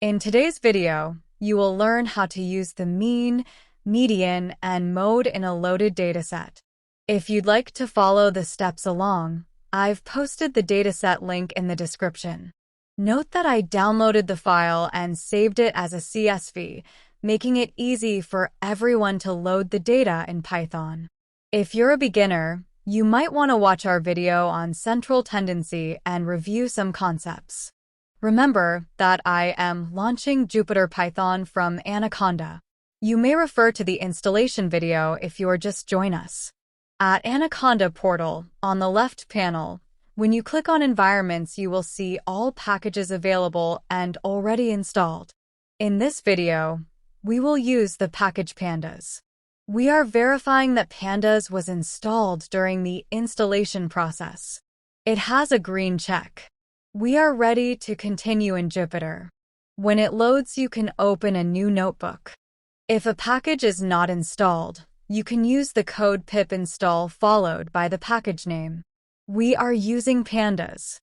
In today's video, you will learn how to use the mean, median, and mode in a loaded dataset. If you'd like to follow the steps along, I've posted the dataset link in the description. Note that I downloaded the file and saved it as a CSV, making it easy for everyone to load the data in Python. If you're a beginner, you might want to watch our video on central tendency and review some concepts. Remember that I am launching Jupyter Python from Anaconda. You may refer to the installation video if you are just join us. At Anaconda portal, on the left panel, when you click on environments, you will see all packages available and already installed. In this video, we will use the package pandas. We are verifying that pandas was installed during the installation process. It has a green check. We are ready to continue in Jupyter. When it loads, you can open a new notebook. If a package is not installed, you can use the code pip install followed by the package name. We are using pandas.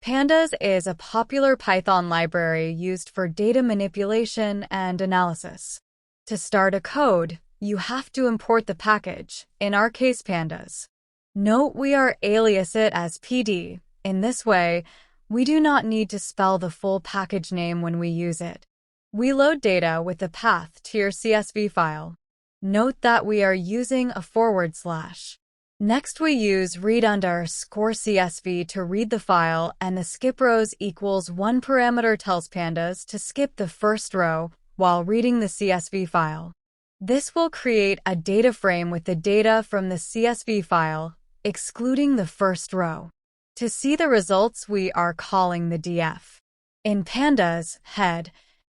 Pandas is a popular Python library used for data manipulation and analysis. To start a code, you have to import the package, in our case pandas. Note we are alias it as PD. In this way, we do not need to spell the full package name when we use it. We load data with the path to your CSV file. Note that we are using a /. Next, we use read_CSV to read the file, and the skip rows equals 1 parameter tells pandas to skip the first row while reading the CSV file. This will create a data frame with the data from the CSV file, excluding the first row. To see the results, we are calling the df. In pandas, head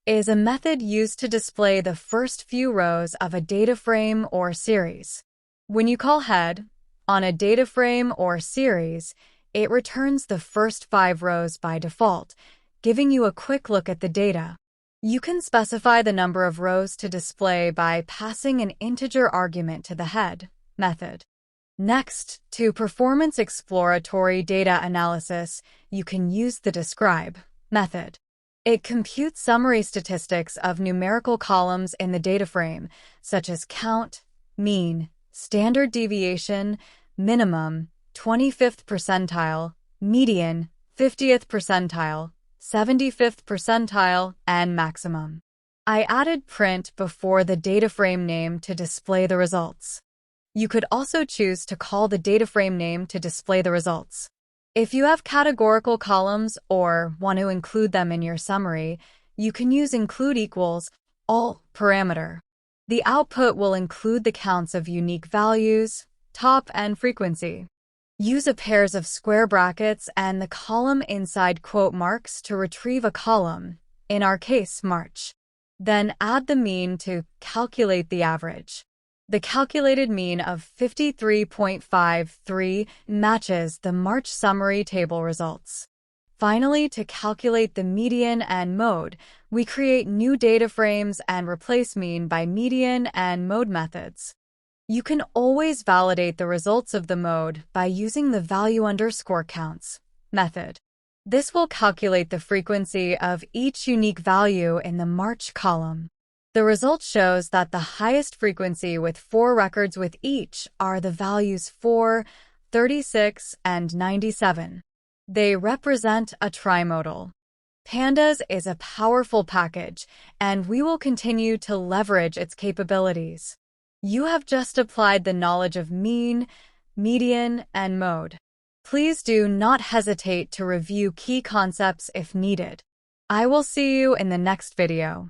is a method used to display the first few rows of a data frame or series. When you call head on a data frame or series, it returns the first 5 rows by default, giving you a quick look at the data. You can specify the number of rows to display by passing an integer argument to the head method. Next, to performance exploratory data analysis, you can use the describe method. It computes summary statistics of numerical columns in the data frame, such as count, mean, standard deviation, minimum, 25th percentile, median, 50th percentile, 75th percentile, and maximum. I added print before the data frame name to display the results. You could also choose to call the data frame name to display the results. If you have categorical columns or want to include them in your summary, you can use include equals all parameter. The output will include the counts of unique values, top, and frequency. Use a pairs of square brackets and the column inside quote marks to retrieve a column, in our case, March. Then add the mean to calculate the average. The calculated mean of 53.53 matches the March summary table results. Finally, to calculate the median and mode, we create new data frames and replace mean by median and mode methods. You can always validate the results of the mode by using the value_counts method. This will calculate the frequency of each unique value in the March column. The result shows that the highest frequency with 4 records with each are the values 4, 36, and 97. They represent a trimodal. Pandas is a powerful package, and we will continue to leverage its capabilities. You have just applied the knowledge of mean, median, and mode. Please do not hesitate to review key concepts if needed. I will see you in the next video.